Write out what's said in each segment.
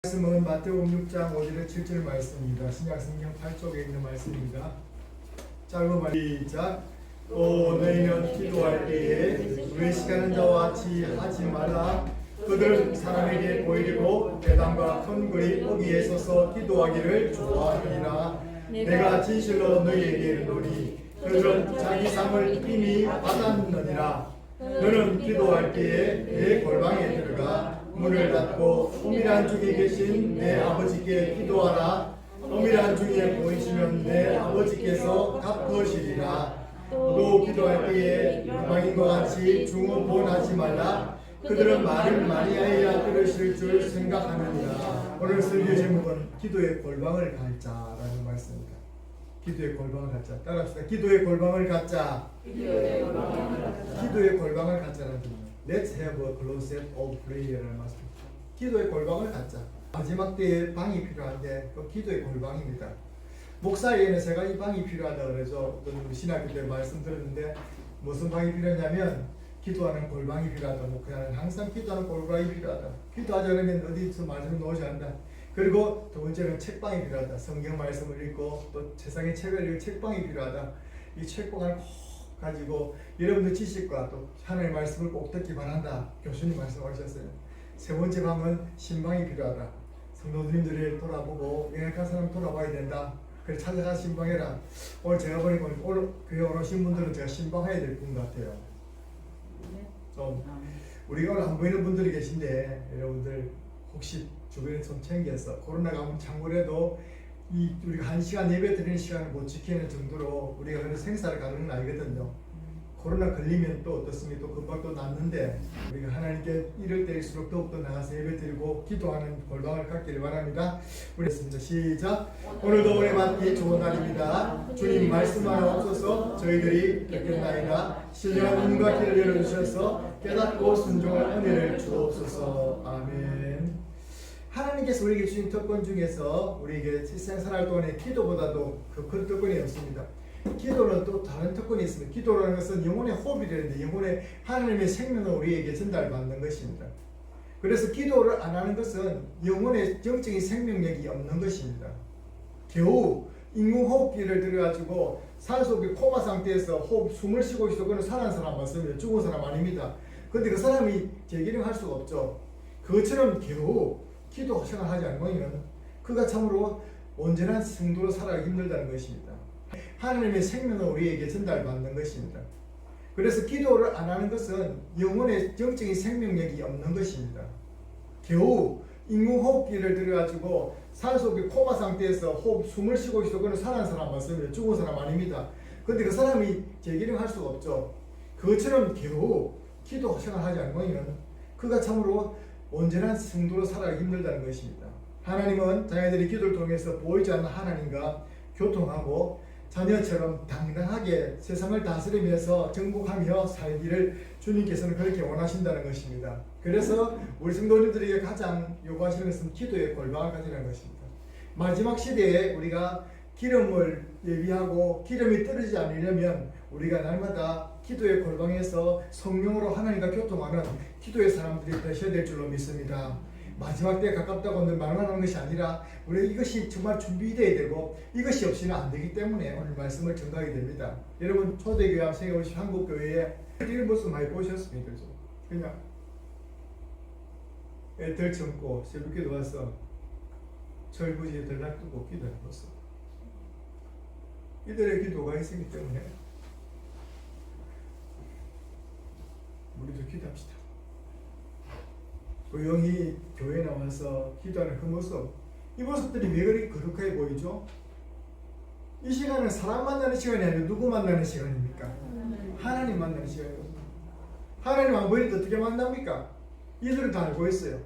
말씀은 마태복음 6장 5절에 7절 말씀입니다. 신약성경 8쪽에 있는 말씀입니다. 짧은 말 시작. 또 너희는 기도할 때에 외식하는 자와 같이 하지 말라. 그들은 사람에게 보이려고 배당과 큰 글이 거기에 서서 기도하기를 좋아하느니라. 내가 진실로 너희에게 이르노니 그들은 자기 상을 이미 받았느니라. 너는 기도할 때에 내 골방에 들어가 문을 닫고 은밀한 중에 계신 내 아버지께 기도하라. 은밀한 중에 보이시면 내 아버지께서 갚으시리라. 또 기도할 때에 이방인과 같이 중언부언하지 말라. 그들은 말을 많이 하여야 들으실 줄 생각하느니라. 오늘 설교 제목은 기도의 골방을 갖자라는 말씀입니다. 기도의 골방을 갖자. 따라합시다. 기도의 골방을 갖자. 기도의 골방을 갖자라는 뜻입니다. Let's have a closet of prayer라는 말씀입니다. 기도의 골방을 갖자. 마지막 때에 방이 필요한데 그 기도의 골방입니다. 목사에게는 제가 이 방이 필요하다 그래서 어떤 신학교 때 말씀 들었는데 무슨 방이 필요하냐면 기도하는 골방이 필요하다. 목사는 항상 기도하는 골방이 필요하다. 기도하자 그러면 어디서 말씀을 놓으셔야 한다. 그리고 두 번째는 책방이 필요하다. 성경 말씀을 읽고 또 세상의 책을 읽을 책방이 필요하다. 이 책방을 꼭 가지고 여러분들 지식과 또 하나님의 말씀을 꼭 듣기 바란다. 교수님 말씀하셨어요. 세 번째 방은 신방이 필요하다. 성도님들을 돌아보고 연약한 사람 돌아봐야 된다. 그래 찾아가 신방해라. 오늘 제가 보니까 오늘 교회 오신 분들은 제가 신방해야 될 분 같아요. 좀 우리가 오늘 안 보이는 분들이 계신데 여러분들 혹시 주변에 좀 챙겨서 코로나가 한번 창궐해도 이 우리가 1시간 예배 드리는 시간을 못 지키는 정도로 우리가 그런 생사를 가는 건 아니거든요. 코로나 걸리면 또 어떻습니까? 또 금방 또 낫는데 우리가 하나님께 이럴 때일수록 더욱더 나가서 예배 드리고 기도하는 골방을 갖기를 바랍니다. 우리 했습니다. 시작. 오늘도 은혜 받기 좋은 날입니다. 주님 말씀하여 없어서 저희들이 듣겠나이다. 신령한 눈과 귀를 열어주셔서 깨닫고 순종할 은혜를 주옵소서. 아멘. 하나님께서 우리에게 주신 특권 중에서 우리에게 일생 살아갈 동안에 기도보다도 큰 특권이 없습니다. 기도는 또 다른 특권이 있습니다. 기도라는 것은 영혼의 호흡이라는데 영혼의 하나님의 생명을 우리에게 전달받는 것입니다. 그래서 기도를 안 하는 것은 영혼의 영적인 생명력이 없는 것입니다. 겨우 인공호흡기를 들여가지고 산속의 코마 상태에서 숨을 쉬고 있어. 그건 살아난 사람 맞습니다. 죽은 사람 아닙니다. 그런데 그 사람이 재기를 할 수가 없죠. 그것처럼 겨우 기도 생활하지 않으면 그가 참으로 온전한 성도로 살아가기 힘들다는 것입니다. 하나님의 생명을 우리에게 전달받는 것입니다. 그래서 기도를 안 하는 것은 영혼의 영적인 생명력이 없는 것입니다. 겨우 인공호흡기를 들여가지고 산속의 코마 상태에서 숨을 쉬고 있어. 그건 살아난 사람 맞습니다. 죽은 사람 아닙니다. 그런데 그 사람이 재기를 할 수가 없죠. 그것처럼 겨우 기도 생활하지 않으면 그가 참으로 온전한 성도로 살아가기 힘들다는 것입니다. 하나님은 자녀들이 기도를 통해서 보이지 않는 하나님과 교통하고 자녀처럼 당당하게 세상을 다스리면서 정복하며 살기를 주님께서는 그렇게 원하신다는 것입니다. 그래서 우리 성도님들에게 가장 요구하시는 것은 기도의 골방을 가지라는 것입니다. 마지막 시대에 우리가 기름을 예비하고 기름이 떨어지지 않으려면 우리가 날마다 기도의 골방에서 성령으로 하나님과 교통하는 기도의 사람들이 되셔야 될 줄로 믿습니다. 마지막 때에 가깝다고 늘 말만 하는 것이 아니라 우리 이것이 정말 준비되어야 되고 이것이 없이는 안 되기 때문에 오늘 말씀을 전가하게 됩니다. 여러분 초대교회 세계오신 한국교회에 이런 모습 많이 보셨습니까? 그냥 애들 참고 새벽기도 와서 철부지에 들락두고 기도하는 모습. 이들의 기도가 있기 때문에 우리도 기도합시다. 조용히 교회에 나와서 기도하는 그 모습, 이 모습들이 왜 그렇게 거룩하게 보이죠? 이 시간은 사람 만나는 시간이 아니라 누구 만나는 시간입니까? 하나님 만나는 시간입니다. 하나님 안 보이는데 어떻게 만납니까? 이들은 다 알고 있어요.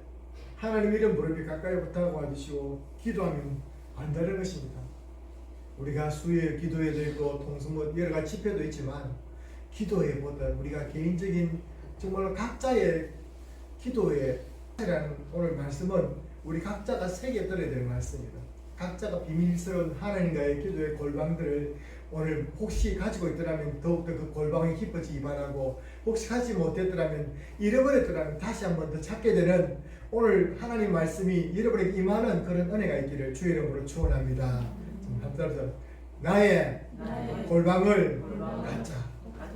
하나님 이름 부르기 가까이 부탁하고 와주시고 기도하면 안다는 것입니다. 우리가 수요 기도회도 있고 통성모 여러 가지 집회도 있지만 기도회보다 우리가 개인적인 정말로 각자의 기도회 라는 오늘 말씀은 우리 각자가 새겨 들어야 되는 말씀입니다. 각자가 비밀스러운 하나님과의 기도의 골방들을 오늘 혹시 가지고 있더라면 더욱더 그 골방이 깊어지기 바라고, 혹시 가지 못했더라면 잃어버렸더라면 다시 한 번 더 찾게 되는 오늘 하나님 말씀이 여러분에게 임하는 그런 은혜가 있기를 주의 이름으로 축원합니다. 합달서 나의 골방을 갖자.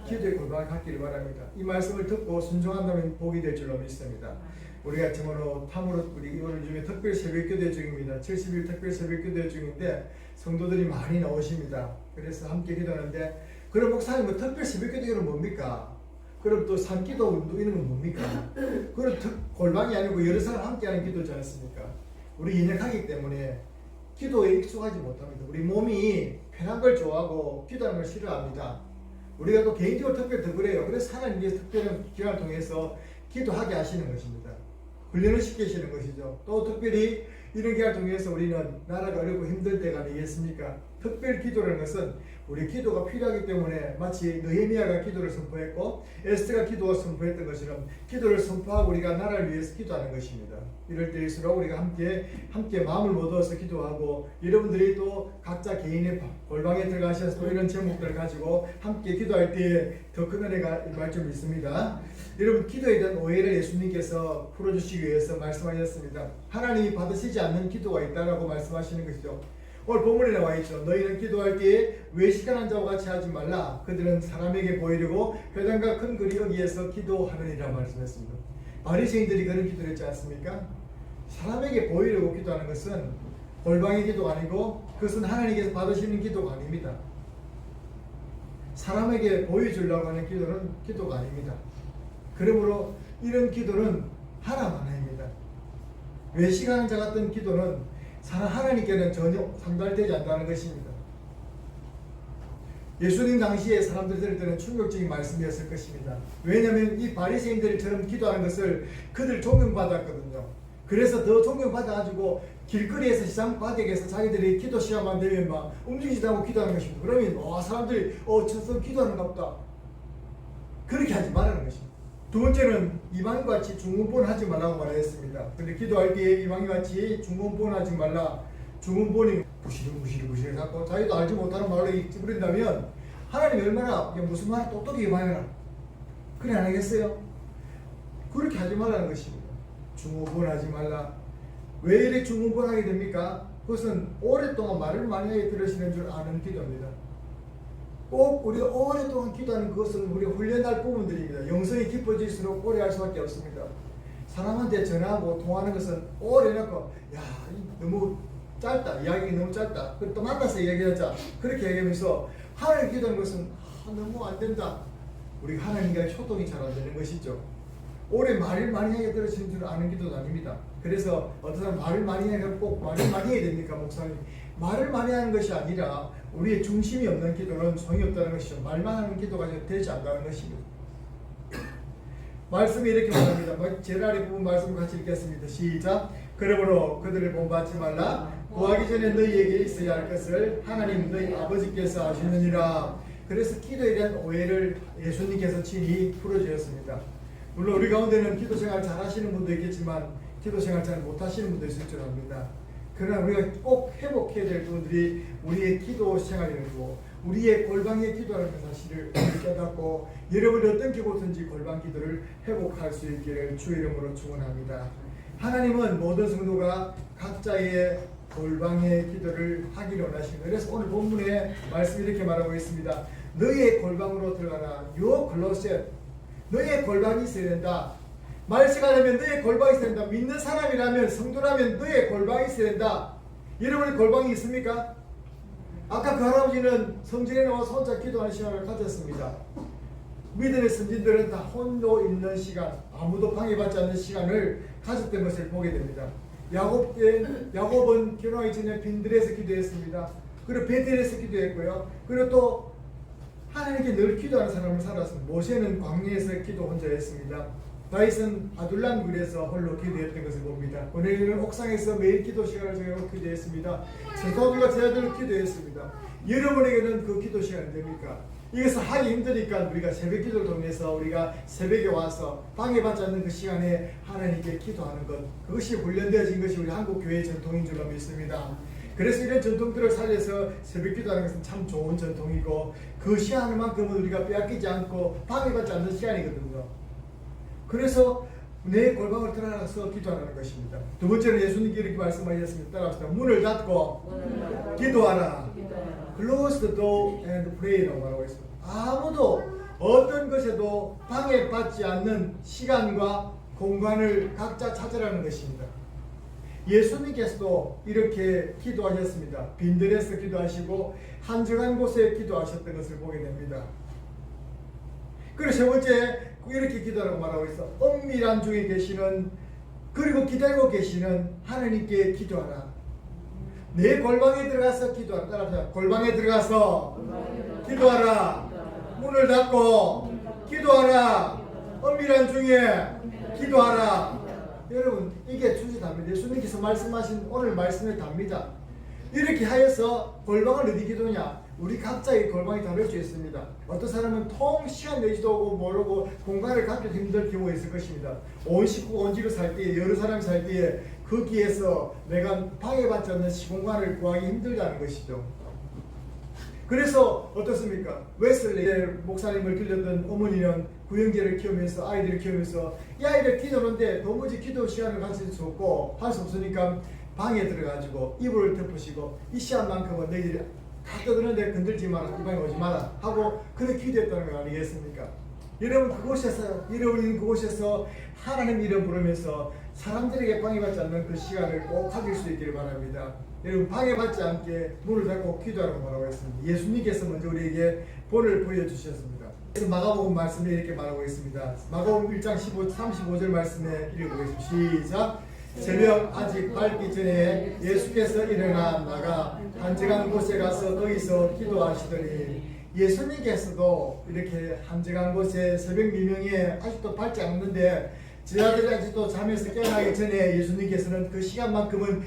기도의 골방을 갖기를 바랍니다. 이 말씀을 듣고 순종한다면 복이 될 줄로 믿습니다. 우리가 정말로 탐으로 우리 오늘 중에 특별 새벽기도 중입니다. 70일 특별 새벽기도 중인데 성도들이 많이 나오십니다. 그래서 함께 기도하는데, 그럼 목사님 뭐 특별 새벽기도는 뭡니까? 그럼 또 산기도 운동 이런 건 뭡니까? 그건 골방이 아니고 여러 사람 함께하는 기도지 않습니까? 우리 연약하기 때문에 기도에 익숙하지 못합니다. 우리 몸이 편한 걸 좋아하고 기도하는 걸 싫어합니다. 우리가 또 개인적으로 특별히 더 그래요. 그래서 하나님께서 특별한 기간을 통해서 기도하게 하시는 것입니다. 훈련을 시키시는 것이죠. 또 특별히 이런 기간을 통해서 우리는 나라가 어렵고 힘들 때가 아니겠습니까? 특별 기도라는 것은 우리 기도가 필요하기 때문에 마치 느헤미야가 기도를 선포했고 에스더가 기도를 선포했던 것처럼 기도를 선포하고 우리가 나라를 위해서 기도하는 것입니다. 이럴 때일수록 우리가 함께 마음을 모아서 기도하고, 여러분들이 또 각자 개인의 골방에 들어가셔서 또 이런 제목들을 가지고 함께 기도할 때 더 큰 은혜가 임할 줄 믿습니다. 여러분, 기도에 대한 오해를 예수님께서 풀어주시기 위해서 말씀하셨습니다. 하나님이 받으시지 않는 기도가 있다라고 말씀하시는 것이죠. 오늘 본문에 나와 있죠. 너희는 기도할 때에 외식하는 자와 같이 하지 말라. 그들은 사람에게 보이려고 회당과 큰 거리 여기에서 기도하느니라 말씀했습니다. 바리새인들이 그런 기도를 했지 않습니까? 사람에게 보이려고 기도하는 것은 골방의 기도가 아니고 그것은 하나님께서 받으시는 기도가 아닙니다. 사람에게 보여주려고 하는 기도는 기도가 아닙니다. 그러므로 이런 기도는 하나만입니다. 외식하는 자 같은 기도는 하나님께는 전혀 상달되지 않는다는 것입니다. 예수님 당시에 사람들이 들을 때는 충격적인 말씀이었을 것입니다. 왜냐하면 이 바리새인들처럼 기도하는 것을 그들 존경받았거든요. 그래서 더 존경받아가지고 길거리에서 시장 바닥에서 자기들이 기도 시간만 되면 막 움직이지도 않고 기도하는 것입니다. 그러면 사람들이 저서 기도하는가 보다. 그렇게 하지 말라는 것입니다. 두 번째는 이방인같이 중문본하지 말라고 말했습니다. 근데 기도할 때 이방인같이 중문본하지 말라. 중문본이 부시르부시르 자꾸 자기도 알지 못하는 말로 찌부린다면 하나님이 얼마나 무슨 말을 똑똑히 해봐야 그래 안 하겠어요? 그렇게 하지 말라는 것입니다. 중문본하지 말라. 왜 이렇게 중문본하게 됩니까? 그것은 오랫동안 말을 많이 하게 들으시는 줄 아는 기도입니다. 꼭 우리가 오랫동안 기도하는 그것은 우리가 훈련할 부분들입니다. 영성이 깊어질수록 오래 할 수밖에 없습니다. 사람한테 전화하고 통화하는 것은 오래 해놓고 너무 짧다, 이야기가 너무 짧다, 그리고 또 만나서 이야기하자, 그렇게 얘기하면서 하나님 기도하는 것은 너무 안 된다. 우리가 하나님과 소통이 잘 안 되는 것이죠. 오래 말을 많이 하게 들으시는 줄 아는 기도도 아닙니다. 그래서 어떤 사람 말을 많이 하면 꼭 말을 많이 해야 됩니까, 목사님? 말을 많이 하는 것이 아니라 우리의 중심이 없는 기도는 소용이 없다는 것이죠. 말만 하는 기도가 되지 않는다는 것입니다. 말씀이 이렇게 말합니다. 제일 아래 부분 말씀 같이 읽겠습니다. 시작. 그러므로 그들을 본받지 말라. 구하기 전에 너희에게 있어야 할 것을 하나님 너희 아버지께서 아시느니라. 그래서 기도에 대한 오해를 예수님께서 친히 풀어주셨습니다. 물론 우리 가운데는 기도 생활 잘 하시는 분도 있겠지만 기도 생활 잘 못하시는 분도 있을 줄 압니다. 그러나 우리가 꼭 회복해야 될 부분들이 우리의 기도 생활이고 우리의 골방에 기도하는 사실을 깨닫고 여러분이 어떤 기도든지 골방 기도를 회복할 수 있기를 주의 이름으로 축원합니다. 하나님은 모든 성도가 각자의 골방의 기도를 하기를 원하십니다. 그래서 오늘 본문에 말씀이 이렇게 말하고 있습니다. 너희의 골방으로 들어가라. Your closet. 너희의 골방이 있어야 된다. 말세가 되면 너의 골방이 있어야 된다. 믿는 사람이라면, 성도라면 너의 골방이 있어야 된다. 여러분의 골방이 있습니까? 아까 그 할아버지는 성전에 나와서 혼자 기도하는 시간을 가졌습니다. 믿음의 선진들은 다 홀로 있는 시간, 아무도 방해받지 않는 시간을 가졌던 것을 보게 됩니다. 야곱은 결혼하기 전에 빈들에서 기도했습니다. 그리고 베델에서 기도했고요. 그리고 또 하나님께 늘 기도하는 사람을 살았습니다. 모세는 광야에서 기도 혼자 했습니다. 다윗은 아둘람 굴에서 홀로 기도했던 것을 봅니다. 고넬료는 옥상에서 매일 기도 시간을 정하고 기도했습니다. 세도들과 제자들을 기도했습니다. 여러분에게는 그 기도 시간이 됩니까? 이것을 하기 힘드니까 우리가 새벽 기도를 통해서 우리가 새벽에 와서 방해받지 않는 그 시간에 하나님께 기도하는 것, 그것이 훈련되어진 것이 우리 한국 교회의 전통인 줄로 믿습니다. 그래서 이런 전통들을 살려서 새벽 기도하는 것은 참 좋은 전통이고 그 시간만큼은 우리가 빼앗기지 않고 방해받지 않는 시간이거든요. 그래서 내 골방을 들어가서 기도하는 것입니다. 두 번째는 예수님께 이렇게 말씀하셨습니다. 따라합시다. 문을 닫고 기도하라. Close the door and pray라고 말하고 있습니다. 아무도 어떤 것에도 방해받지 않는 시간과 공간을 각자 찾으라는 것입니다. 예수님께서도 이렇게 기도하셨습니다. 빈들에서 기도하시고 한적한 곳에 기도하셨던 것을 보게 됩니다. 그리고 세 번째 이렇게 기도하라고 말하고 있어. 은밀한 중에 계시는 그리고 기다리고 계시는 하나님께 기도하라. 내 골방에 들어가서 기도하라. 따라합시다. 골방에 들어가서 기도하라. 문을 닫고 기도하라. 은밀한 중에 기도하라. 여러분 이게 충실합니다. 예수님께서 말씀하신 오늘 말씀의 답니다. 이렇게 하여서 골방을 어디 기도냐? 우리 각자의 골방이 다를 수 있습니다. 어떤 사람은 통 시간 내지도 오고 모르고 공간을 갖기 힘들 경우가 있을 것입니다. 온 식구 온 집에 살 때에 여러 사람이 살 때에 거기에서 내가 방해받지 않는 시공간을 구하기 힘들다는 것이죠. 그래서 어떻습니까? 웨슬리 목사님을 들렸던 어머니는 구형제를 키우면서 아이들을 키우면서 이 아이들 기도하는데 도무지 기도 시간을 가질 수 없고 할 수 없으니까 방에 들어가지고 이불을 덮으시고 이 시간만큼은 너희들이 다 떠드는데 건들지 마라, 이 방에 오지 마라 하고 그렇게 기도했다는 거 아니겠습니까? 여러분 여러분이 그곳에서 하나님 이름 부르면서 사람들에게 방해받지 않는 그 시간을 꼭 가질 수 있기를 바랍니다. 여러분 방해받지 않게 문을 닫고 기도하라고 말하고 있습니다. 예수님께서 먼저 우리에게 본을 보여주셨습니다. 그래서 마가복음 말씀에 이렇게 말하고 있습니다. 마가복음 1장 35절 말씀에 읽어보겠습니다. 시작. 새벽 아직 밝기 전에 예수께서 일어나 나가 한적한 곳에 가서 거기서 기도하시더니 예수님께서도 이렇게 한적한 곳에 새벽 미명에 아직도 밝지 않는데 제자들이 아직도 잠에서 깨어나기 전에 예수님께서는 그 시간만큼은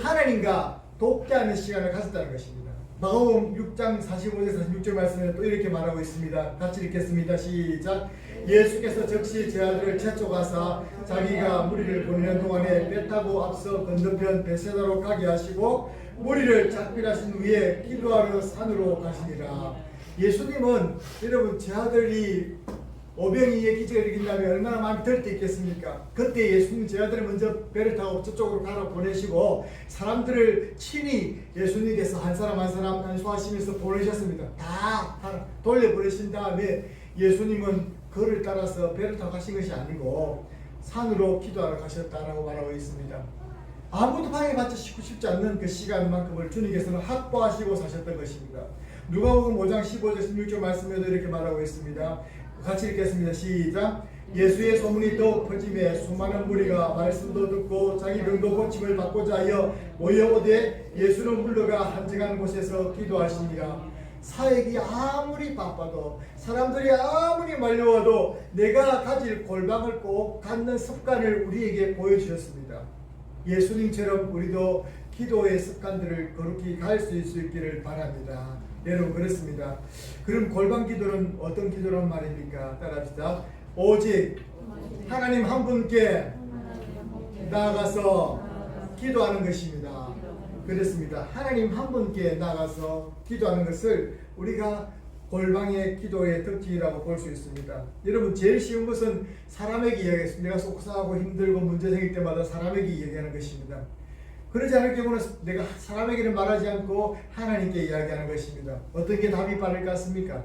하나님과 독대하는 시간을 가졌다는 것입니다. 마가복음 6장 45절 46절 말씀에 또 이렇게 말하고 있습니다. 같이 읽겠습니다. 시작. 예수께서 즉시 제자들을 채촉하사 자기가 무리를 보내는 동안에 배 타고 앞서 건너편 베세다로 가게 하시고 무리를 작별하신 후에 기도하러 산으로 가시니라. 예수님은 여러분 제자들이 오병이의 기적을 일으킨다면 얼마나 마음이 들 때 있겠습니까? 그때 예수님 제자들을 먼저 배를 타고 저쪽으로 가라 보내시고 사람들을 친히 예수님께서 한 사람 한 사람 안수하시면서 보내셨습니다. 다 돌려보내신 다음에 예수님은 그를 따라서 배를 타고 가신 것이 아니고 산으로 기도하러 가셨다라고 말하고 있습니다. 아무도 방해받지 싶지 않는 그 시간만큼을 주님께서는 확보하시고 사셨던 것입니다. 누가복음 5장 15절 16절 말씀에도 이렇게 말하고 있습니다. 같이 읽겠습니다. 시작. 예수의 소문이 또 퍼짐에 수많은 무리가 말씀도 듣고 자기 병도 고침을 받고자 하여 모여오되 예수는 물러가 한적한 곳에서 기도하시니라. 사역이 아무리 바빠도 사람들이 아무리 말려와도 내가 가질 골방을 꼭 갖는 습관을 우리에게 보여주셨습니다. 예수님처럼 우리도 기도의 습관들을 거룩히 갈 수 있기를 바랍니다. 여러분 그렇습니다. 그럼 골방 기도는 어떤 기도란 말입니까? 따라합시다. 오직 하나님 한 분께 나아가서 기도하는 것입니다. 그렇습니다. 하나님 한 분께 나아가서 기도하는 것을 우리가 골방의 기도의 특징이라고 볼 수 있습니다. 여러분 제일 쉬운 것은 사람에게 이야기했습니다. 내가 속상하고 힘들고 문제 생길 때마다 사람에게 이야기하는 것입니다. 그러지 않을 경우는 내가 사람에게는 말하지 않고 하나님께 이야기하는 것입니다. 어떤 게 답이 빠를 것 같습니까?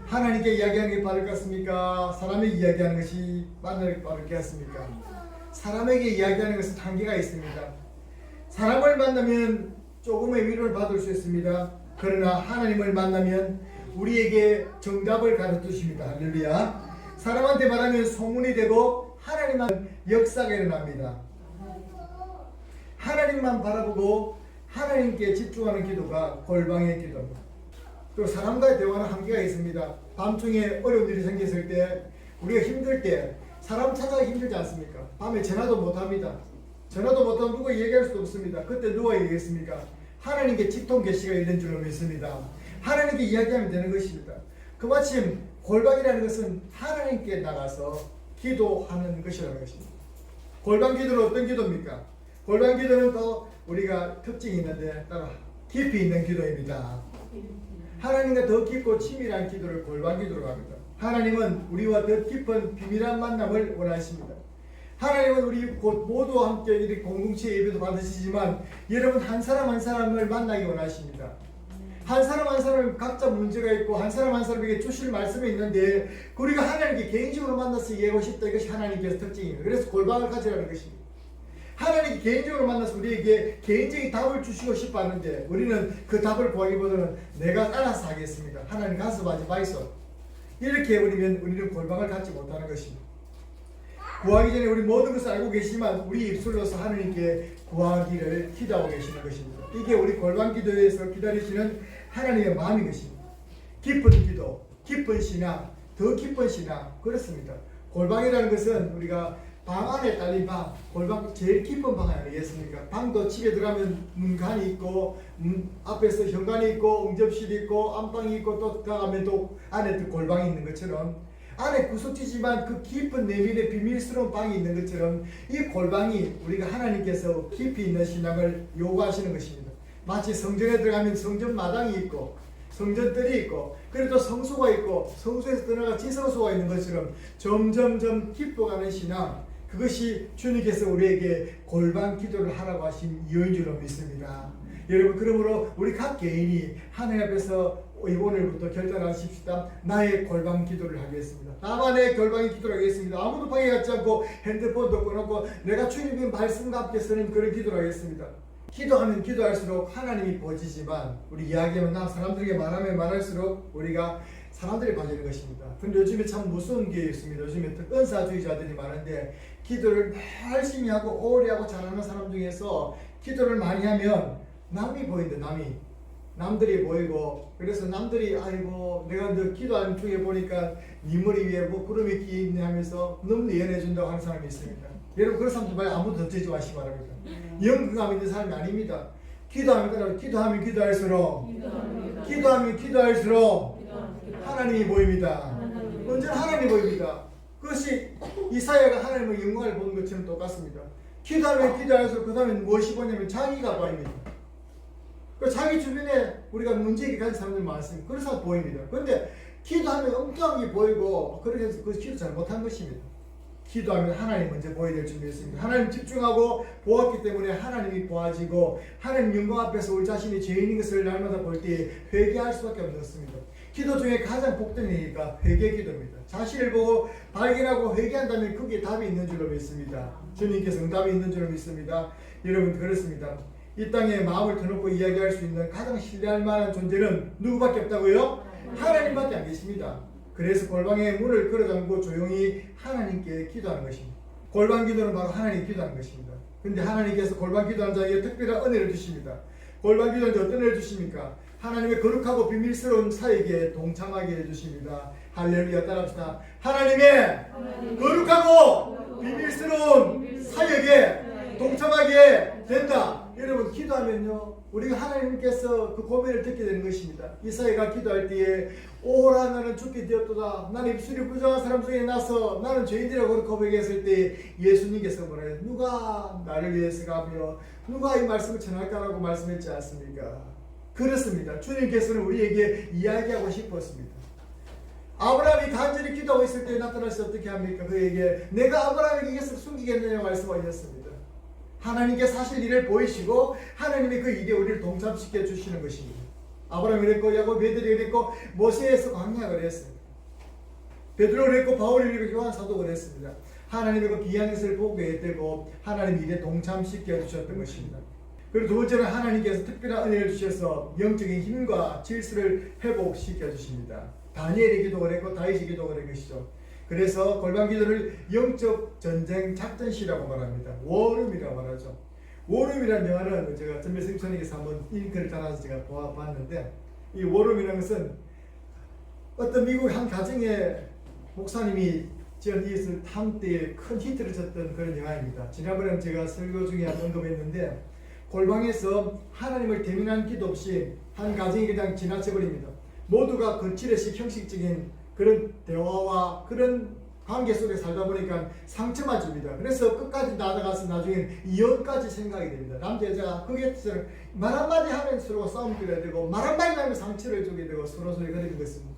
하나님께 이야기하는 게 빠를 것 같습니까? 사람에게 이야기하는 것이 빠를 것 같습니까? 사람에게 이야기하는 것은 한계가 있습니다. 사람을 만나면 조금의 위로를 받을 수 있습니다. 그러나 하나님을 만나면 우리에게 정답을 가르쳐 주십니다. 할렐루야. 사람한테 말하면 소문이 되고 하나님만 역사가 일어납니다. 하나님만 바라보고 하나님께 집중하는 기도가 골방의 기도입니다. 또 사람과의 대화는 한계가 있습니다. 밤중에 어려운 일이 생겼을 때 우리가 힘들 때 사람 찾아가기 힘들지 않습니까? 밤에 전화도 못합니다. 전화도 못하면 누가 얘기할 수도 없습니다. 그때 누가 얘기했습니까? 하나님께 직통 계시가 있는 줄로 믿습니다. 하나님께 이야기하면 되는 것입니다. 그마침 골방이라는 것은 하나님께 나가서 기도하는 것이라는 것입니다. 골방 기도는 어떤 기도입니까? 골방 기도는 또 우리가 특징이 있는데 따로 깊이 있는 기도입니다. 하나님과 더 깊고 친밀한 기도를 골방 기도로 합니다. 하나님은 우리와 더 깊은 비밀한 만남을 원하십니다. 하나님은 우리 모두와 함께 이렇게 공동체 예배도 받으시지만 여러분 한 사람 한 사람을 만나기 원하십니다. 한 사람 한 사람은 각자 문제가 있고 한 사람 한 사람에게 주실 말씀이 있는데 우리가 하나님께 개인적으로 만나서 얘기하고 싶다. 이것이 하나님께서 특징입니다. 그래서 골방을 가지라는 것입니다. 하나님께 개인적으로 만나서 우리에게 개인적인 답을 주시고 싶어 하는데 우리는 그 답을 구하기보다는 내가 알아서 하겠습니다. 하나님 가서 하지 마이소. 이렇게 우리는 골방을 갖지 못하는 것입니다. 구하기 전에 우리 모든 것을 알고 계시지만 우리 입술로서 하나님께 구하기를 기도하고 계시는 것입니다. 이게 우리 골방 기도에서 기다리시는 하나님의 마음인 것입니다. 깊은 기도, 깊은 신앙, 더 깊은 신앙 그렇습니다. 골방이라는 것은 우리가 방 안에 딸린 방, 골방 제일 깊은 방 아니겠습니까? 방도 집에 들어가면 문간이 있고 앞에서 현관이 있고 응접실이 있고 안방이 있고 또 들어가면 또 안에 또 골방이 있는 것처럼 안에 구석지지만 그 깊은 내면의 비밀스러운 방이 있는 것처럼 이 골방이 우리가 하나님께서 깊이 있는 신앙을 요구하시는 것입니다. 마치 성전에 들어가면 성전 마당이 있고 성전들이 있고 그리고 또 성소가 있고 성소에서 떠나가 지성소가 있는 것처럼 점점점 깊어가는 신앙 그것이 주님께서 우리에게 골방 기도를 하라고 하신 이유인 줄로 믿습니다. 여러분 그러므로 우리 각 개인이 하나님 앞에서 오늘부터 결단하십시다. 나의 골방 기도를 하겠습니다. 나만의 골방의 기도를 하겠습니다. 아무도 방해하지 않고 핸드폰도 꺼놓고 내가 주님의 말씀과 함께 쓰는 그런 기도를 하겠습니다. 기도하면 기도할수록 하나님이 보지지만 우리 이야기하면 사람들에게 말하면 말할수록 우리가 사람들이 봐주는 것입니다. 근데 요즘에 참 무서운 게 있습니다. 요즘에 은사주의자들이 많은데 기도를 열심히 하고 오래 하고 잘하는 사람 중에서 기도를 많이 하면 남이 보인다. 남들이 보이고 그래서 남들이 아이고 내가 너 기도하는 중에 보니까 네 머리 위에 뭐 구름이 끼있네 하면서 너무 예언해 준다고 하는 사람이 있습니다. 여러분 그런 사람들 말에 아무도 덧대지 마시기 바랍니다. 영광감 있는 사람이 아닙니다. 기도하면 기도할수록 하나님이 보입니다. 언제나 하나님이 보입니다. 그것이 이사야가 하나님의 영광을 보는 것처럼 똑같습니다. 기도하면 기도할수록 그 다음에 무엇이 보냐면 자기가 보입니다. 자기 주변에 우리가 문제를 가진 사람들이 많습니다. 그런 사람 보입니다. 그런데 기도하면 엉뚱하게 보이고 그렇게 해서 그 기도 잘 못한 것입니다. 기도하면 하나님 먼저 보여야 될 줄 믿습니다. 하나님 집중하고 보았기 때문에 하나님이 보아지고 하나님 영광 앞에서 우리 자신이 죄인인 것을 날마다 볼 때 회개할 수밖에 없습니다. 기도 중에 가장 복된 일이니까 회개 기도입니다. 자신을 보고 발견하고 회개한다면 그게 답이 있는 줄로 믿습니다. 주님께서 응답이 있는 줄로 믿습니다. 여러분 그렇습니다. 이 땅에 마음을 터놓고 이야기할 수 있는 가장 신뢰할 만한 존재는 누구밖에 없다고요? 하나님밖에 안 계십니다. 그래서 골방의 문을 걸어잠그고 조용히 하나님께 기도하는 것입니다. 골방 기도는 바로 하나님 기도하는 것입니다. 그런데 하나님께서 골방 기도하는 자에게 특별한 은혜를 주십니다. 골방 기도는 어떤 은혜를 주십니까? 하나님의 거룩하고 비밀스러운 사역에 동참하게 해주십니다. 할렐루야 따라합시다. 하나님의 거룩하고 비밀스러운 사역에 동참하게 된다. 여러분 기도하면요 우리가 하나님께서 그 고백을 듣게 되는 것입니다. 이사야가 기도할 때에 오라 나는 죽게 되었도다. 나는 입술이 부정한 사람 중에 나서 나는 죄인이라고 고백했을 때 예수님께서 뭐래요? 누가 나를 위해서 가며 누가 이 말씀을 전할까라고 말씀했지 않습니까? 그렇습니다. 주님께서는 우리에게 이야기하고 싶었습니다. 아브라함이 간절히 기도하고 있을 때 나타나서 어떻게 합니까? 그에게 내가 아브라함에게 이것을 숨기겠느냐 말씀하셨습니다. 하나님께 사실 일을 보이시고 하나님이 그 일에 우리를 동참시켜 주시는 것입니다. 아브라함이 그랬고 야곱 베드로가 그랬고 모세에서 광야가 그랬습니다. 베드로가 그랬고 바울이 그랬고 요한 사도가 그랬습니다. 하나님의 그 귀한 것을 보게 되고 하나님 일에 동참시켜 주셨던 것입니다. 그리고 두 번째는 하나님께서 특별한 은혜를 주셔서 영적인 힘과 질서를 회복시켜 주십니다. 다니엘의 기도가 그랬고 다윗의 기도가 그런 것이죠. 그래서 골방 기도를 영적 전쟁 작전시라고 말합니다. 워룸이라고 말하죠. 워룸이라는 영화는 제가 전매승천에게서 한번 링크를 달아서 제가 보아봤는데 이 워룸이라는 것은 어떤 미국 한 가정의 목사님이 지은 이것을 탐 때에 큰 히트를 쳤던 그런 영화입니다. 지난번에 제가 설교 중에 언급했는데 골방에서 하나님을 대면한 기도 없이 한 가정이 그냥 지나쳐버립니다. 모두가 거칠의식 형식적인 그런 대화와 그런 관계 속에 살다 보니까 상처만 줍니다. 그래서 끝까지 나아가서 나중에는 이혼까지 생각이 됩니다. 남자 여자가 그게 말 한마디 하면 서로 싸움 끌어야 되고 말 한마디 하면 상처를 주게 되고 서로 거리는 것입니다.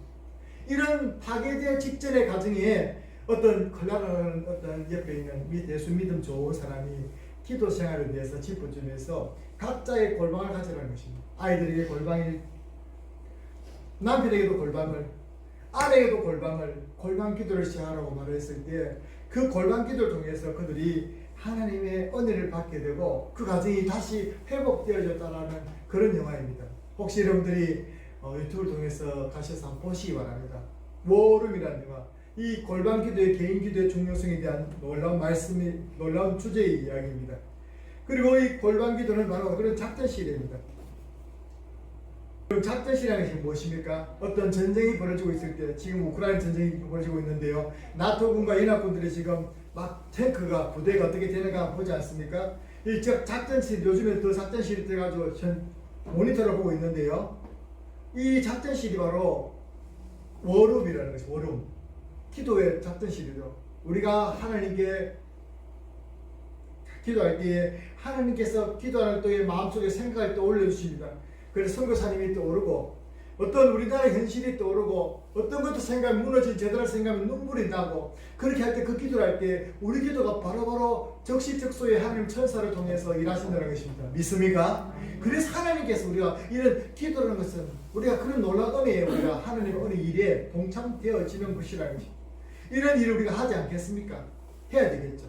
이런 파괴될 직전의 가정에 어떤 콜라라는 어떤 옆에 있는 예수 믿음 좋은 사람이 기도 생활을 위해서 짚어주면서 각자의 골방을 가져가는 것입니다. 아이들에게 골방을, 남편에게도 골방을, 아내에게도 골방 기도를 시작하라고 말했을 때 그 골방 기도를 통해서 그들이 하나님의 은혜를 받게 되고 그 가정이 다시 회복되어졌다는 그런 영화입니다. 혹시 여러분들이 유튜브를 통해서 가셔서 한번 보시기 바랍니다. 워룸이라는 영화. 이 골방 기도의 개인 기도의 중요성에 대한 놀라운 말씀이, 놀라운 주제의 이야기입니다. 그리고 이 골방 기도는 바로 그런 작전시대입니다. 작전시라는 것이 무엇입니까? 어떤 전쟁이 벌어지고 있을 때, 지금 우크라이나 전쟁이 벌어지고 있는데요, 나토군과 연합군들이 지금 막 탱크가, 부대가 어떻게 되는가 보지 않습니까? 이 작전실, 요즘에 더 작전실이 돼가지고 모니터를 보고 있는데요, 이 작전실이 바로 워룸이라는 것이, 워룸. 기도의 작전실이죠. 우리가 하나님께 기도할 때에 하나님께서 기도할 때에 마음속에 생각을 떠올려 주십니다. 그래서 선교사님이 떠오르고 어떤 우리나라의 현실이 떠오르고 어떤 것도 생각이 무너진 제대로 생각하면 눈물이 나고 그렇게 할 때 그 기도를 할 때 우리 기도가 바로바로 적시적소에 하나님 천사를 통해서 일하신다는 것입니다. 믿습니까? 그래서 하나님께서 우리가 이런 기도라는 것은 우리가 그런 놀라운 은혜에 우리가 하나님의 은혜 일에 동참되어지는 것이라는 것입니다. 이런 일을 우리가 하지 않겠습니까? 해야 되겠죠.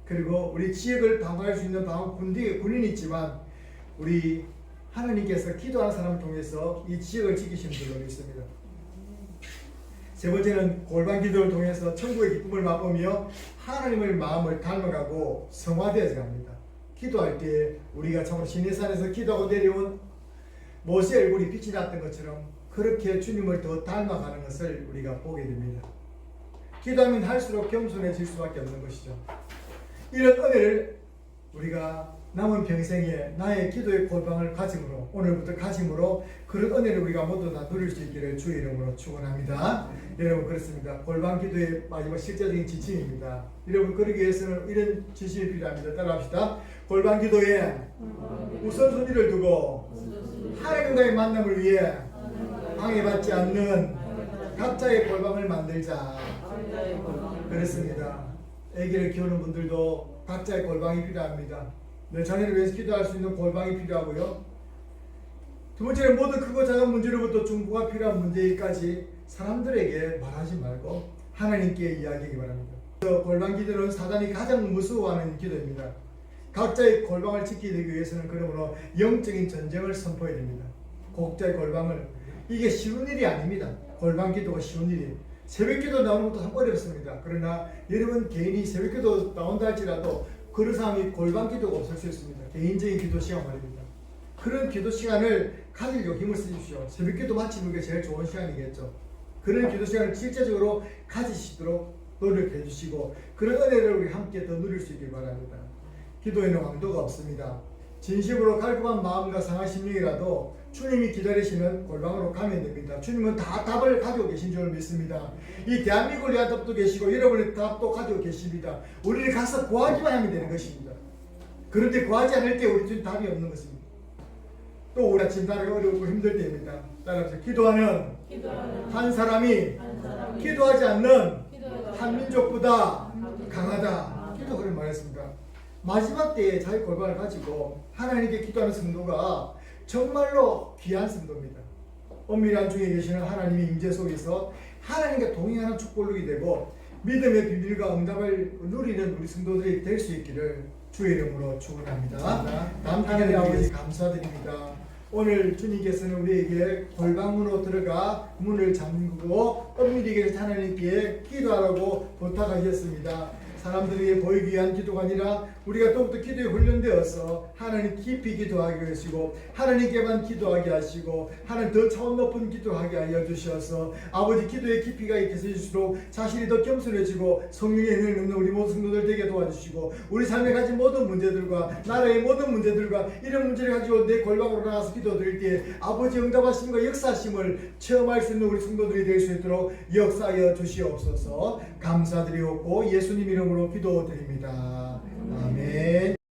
그리고 우리 지역을 방어할 수 있는 군인이 있지만 우리 하나님께서 기도하는 사람을 통해서 이 지역을 지키시는 줄로 믿습니다. 세 번째는 골방 기도를 통해서 천국의 기쁨을 맛보며 하나님의 마음을 닮아가고 성화되어져 갑니다. 기도할 때 우리가 참으로 시내산에서 기도하고 내려온 모세 얼굴이 빛이 났던 것처럼 그렇게 주님을 더 닮아가는 것을 우리가 보게 됩니다. 기도하면 할수록 겸손해질 수밖에 없는 것이죠. 이런 은혜를 우리가 남은 평생에 나의 기도의 골방을 가짐으로, 오늘부터 가짐으로 그런 은혜를 우리가 모두 다 누릴 수 있기를 주의 이름으로 축원합니다. 여러분, 그렇습니다. 골방 기도의 마지막 실제적인 지침입니다. 여러분, 그러기 위해서는 이런 지침이 필요합니다. 따라합시다. 골방 기도에 우선순위를 두고 하나님과의 만남을 위해 방해받지 않는 각자의 골방을 만들자. 그렇습니다. 아기를 키우는 분들도 각자의 골방이 필요합니다. 내 자녀를 위해서 기도할 수 있는 골방이 필요하고요. 두 번째는 모든 크고 작은 문제로부터 중보가 필요한 문제까지 사람들에게 말하지 말고 하나님께 이야기하기 바랍니다. 골방 기도는 사단이 가장 무서워하는 기도입니다. 각자의 골방을 지키기 위해서는 그러므로 영적인 전쟁을 선포해야 됩니다. 각자의 골방을, 이게 쉬운 일이 아닙니다. 골방 기도가 쉬운 일이. 새벽기도 나오는 것도 참 어렵습니다. 그러나 여러분 개인이 새벽기도 나온다 할지라도 그런 사람이 골방 기도가 없을 수 있습니다. 개인적인 기도 시간 말입니다. 그런 기도 시간을 가지려고 힘을 쓰십시오. 새벽기도 마치는 게 제일 좋은 시간이겠죠. 그런 기도 시간을 실제적으로 가지시도록 노력해 주시고 그런 은혜를 우리 함께 더 누릴 수 있길 바랍니다. 기도에는 왕도가 없습니다. 진심으로 갈급한 마음과 상한 심령이라도 주님이 기다리시는 골방으로 가면 됩니다. 주님은 다 답을 가지고 계신 줄 믿습니다. 이 대한민국을 위한 답도 계시고 여러분의 답도 가지고 계십니다. 우리는 가서 구하기만 하면 되는 것입니다. 그런데 구하지 않을 때 우리 주님 답이 없는 것입니다. 또 우리가 진단하기 어렵고 힘들 때입니다. 따라서 기도하는 한 사람이 기도하지 않는 한 민족보다 강하다. 기도 그런 말했습니다. 마지막 때에 자기 골방을 가지고 하나님께 기도하는 성도가 정말로 귀한 성도입니다. 엄밀한 중에 계시는 하나님의 임재 속에서 하나님과 동행하는 축복이 되고 믿음의 비밀과 응답을 누리는 우리 성도들이 될 수 있기를 주의 이름으로 축원합니다. 하나님 아버지 감사드립니다. 오늘 주님께서는 우리에게 골방으로 들어가 문을 잠그고 엄밀히 하나님께 기도하라고 부탁하셨습니다. 사람들에게 보이기 위한 기도가 아니라 우리가 더욱더 기도에 훈련되어서 하나님 깊이 기도하게 하시고 하나님께만 기도하게 하시고 하나님 더 차원 높은 기도하게 하여 주셔서 아버지 기도의 깊이가 있을수록 자신이 더 겸손해지고 성령의 은혜를 넘는 우리 모든 성도들 되게 도와주시고 우리 삶에 가진 모든 문제들과 나라의 모든 문제들과 이런 문제를 가지고 내 골방으로 나가서 기도드릴 때 아버지 응답하심과 역사심을 체험할 수 있는 우리 성도들이 될 수 있도록 역사하여 주시옵소서. 감사드리옵고 예수님 이름으로 기도드립니다. 아멘.